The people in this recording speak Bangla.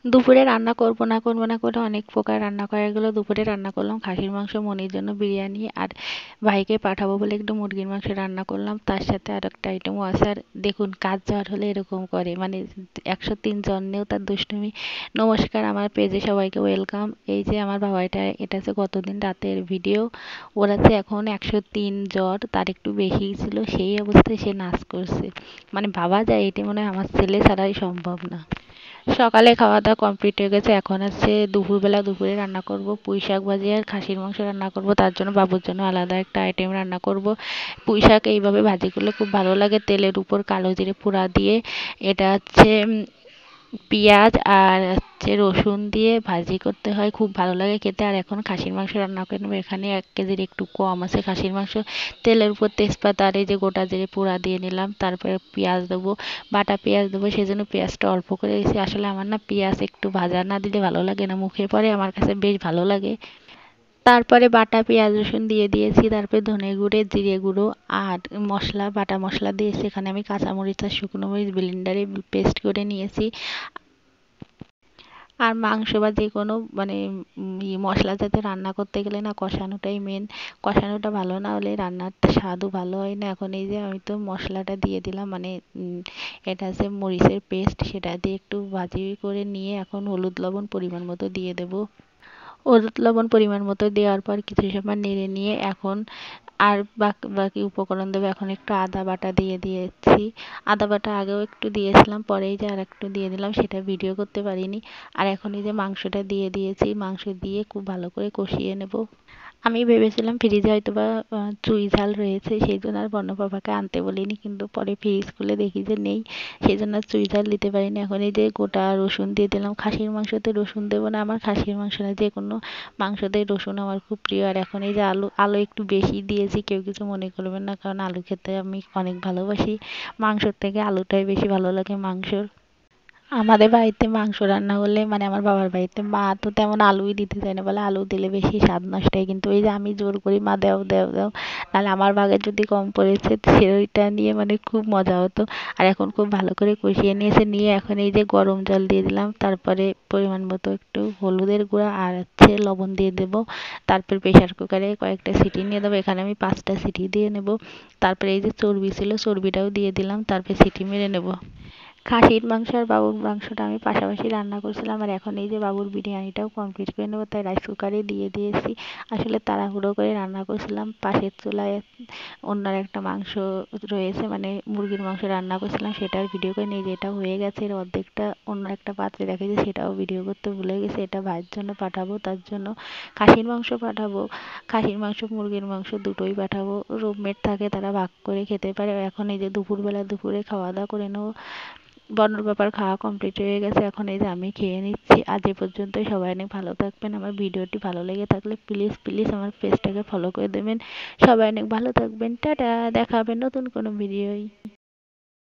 দুপুরে রান্না করব না করে অনেক প্রকার রান্না করা গেল। দুপুরে রান্না করলাম খাসির মাংস, মনির জন্য বিরিয়ানি, আর ভাইকে পাঠাবো বলে একটু মুরগির মাংস রান্না করলাম। তার সাথে আর একটা আইটেমও আছে। আর দেখুন, কাজ ঝড় হলে এরকম করে, মানে 103 জন্যেও তার দুষ্টুমি। নমস্কার, আমার পেজে সবাইকে ওয়েলকাম। এই যে আমার বাবা, এটা হচ্ছে গতদিন রাতের ভিডিও। ওর আছে এখন 103 জ্বর, তার একটু বেশি ছিল, সেই অবস্থায় সে নাচ করছে। মানে ভাবা যায়, এটা মনে হয় আমার ছেলে ছাড়াই সম্ভব না। সকালে খাওয়া দাওয়া কমপ্লিট হয়ে গেছে। এখন আছে দুপুরবেলা। দুপুরে রান্না করব পুঁই শাক ভাজি আর খাসির মাংস রান্না করব। তার জন্য বাবুর জন্য আলাদা একটা আইটেম রান্না করব। পুঁই শাক এইভাবে ভাজি করলে খুব ভালো লাগে, তেলের উপর কালো জিরে পোড়া দিয়ে। এটা হচ্ছে পেঁয়াজ আর হচ্ছে রসুন দিয়ে ভাজি করতে হয়, খুব ভালো লাগে খেতে। আর এখন খাসির মাংস রান্না করে নেবো। এখানে 1 কেজির একটু কম আছে খাসির মাংস। তেলের উপর তেজপাতা আর এই যে গোটা জিরে পোড়া দিয়ে নিলাম। তারপরে পেঁয়াজ দেবো, বাটা পেঁয়াজ দেবো, সেজন্য পেঁয়াজটা অল্প করে দিয়েছি। আসলে আমার না পেঁয়াজ একটু ভাজা না দিলে ভালো লাগে না, মুখে পড়ে, আমার কাছে বেশ ভালো লাগে। তারপরে বাটা পেঁয়াজ রসুন দিয়ে দিয়েছি। তারপরে ধনে গুঁড়ো, জিরে গুঁড়ো আর মশলা, বাটা মশলা দিয়েছি। এখানে আমি কাঁচামরিচ আর শুকনো মরিচ ব্লেন্ডারে পেস্ট করে নিয়েছি। আর মাংস বা যে কোনো মানে মশলা জাতীয় রান্না করতে গেলে না কষানোটাই মেন। কষানোটা ভালো না হলে রান্নার স্বাদও ভালো হয় না। এখন এই যে আমি তো মশলাটা দিয়ে দিলাম, মানে এটা হচ্ছে মরিচের পেস্ট, সেটা দিয়ে একটু ভাজি করে নিয়ে এখন হলুদ লবণ পরিমাণ মতো দিয়ে দেবো। হলুদ লবণ পরিমাণ মতো দেওয়ার পর কিছু সময় নেড়ে নিয়ে এখন আর বাকি বাকি উপকরণ দেবো। এখন একটু আদা বাটা দিয়ে দিয়েছি। আদা বাটা আগেও একটু দিয়েছিলাম, পরেই যে আর একটু দিয়ে দিলাম, সেটা ভিডিও করতে পারিনি। আর এখন এই যে মাংসটা দিয়ে দিয়েছি, মাংস দিয়ে খুব ভালো করে কষিয়ে নেব। আমি ভেবেছিলাম ফ্রিজে হয়তো বা চুই ঝাল রয়েছে, সেই জন্য আর বড় পাপাকে আনতে বলিনি, কিন্তু পরে ফ্রিজ খুলে দেখি যে নেই, সেই জন্য আর চুই ঝাল দিতে পারিনি। এখন এই যে গোটা রসুন দিয়ে দিলাম। খাসির মাংসতে রসুন দেবো না, আমার খাসির মাংস না যে কোনো মাংসতে রসুন আমার খুব প্রিয়। আর এখন এই যে আলু আলু একটু বেশি দিয়েছি, কেউ কিছু মনে করবেন না, কারণ আলু খেতে আমি অনেক ভালোবাসি। মাংসর থেকে আলুটাই বেশি ভালো লাগে মাংসর। আমাদের বাড়িতে মাংস রান্না হলে, মানে আমার বাবার বাড়িতে, মা তো তেমন আলুই দিতে চায় না, বলে আলু দিলে বেশি স্বাদ নষ্ট হয়। কিন্তু এই যে আমি জোর করি, মা দাও দাও দাও, নাহলে আমার ভাগে যদি কম পড়েছে সেটা নিয়ে মানে খুব মজা হতো। আর এখন খুব ভালো করে কষিয়ে নিয়েছে, নিয়ে এখন এই যে গরম জল দিয়ে দিলাম। তারপরে পরিমাণ মতো একটু হলুদের গুঁড়া আর হচ্ছে লবণ দিয়ে দেবো। তারপর প্রেশার কুকারে কয়েকটা সিটি নিয়ে দেবো। এখানে আমি 5টা সিটি দিয়ে নেব। তারপরে এই যে চর্বি ছিল, চর্বিটাও দিয়ে দিলাম, তারপরে সিটি মেরে নেব। খাসির মাংস আর বাবুর মাংসটা আমি পাশাপাশি রান্না করছিলাম। আর এখন এই যে বাবুর বিরিয়ানিটাও কমপ্লিট করে নেবো, তাই রাইস কুকারে দিয়ে দিয়েছি। আসলে তাড়াহুড়ো করে রান্না করছিলাম, পাশের চুলায় অন্য একটা মাংস রয়েছে, মানে মুরগির মাংস রান্না করছিলাম, সেটার ভিডিও করে নিয়ে, যেটা হয়ে গেছে এর অর্ধেকটা অন্য একটা পাত্রে রেখেছি, সেটাও ভিডিও করতে ভুলে গেছি। এটা ভাইয়ের জন্য পাঠাবো, তার জন্য খাসির মাংস পাঠাবো। খাসির মাংস মুরগির মাংস দুটোই পাঠাবো। রুমমেট থাকে, তারা ভাগ করে খেতে পারে। এখন এই যে দুপুরবেলা দুপুরে খাওয়া দাওয়া করে নেবো। বড়র ব্যাপার খাওয়া কমপ্লিট হয়ে গেছে, এখন এই যে আমি খেয়ে নিচ্ছি। আজ এ পর্যন্তই, সবাই অনেক ভালো থাকবেন। আমার ভিডিওটি ভালো লেগে থাকলে প্লিজ প্লিজ আমার পেজটাকে ফলো করে দেবেন। সবাই অনেক ভালো থাকবেন, টাটা। দেখা হবে নতুন কোনো ভিডিওয়।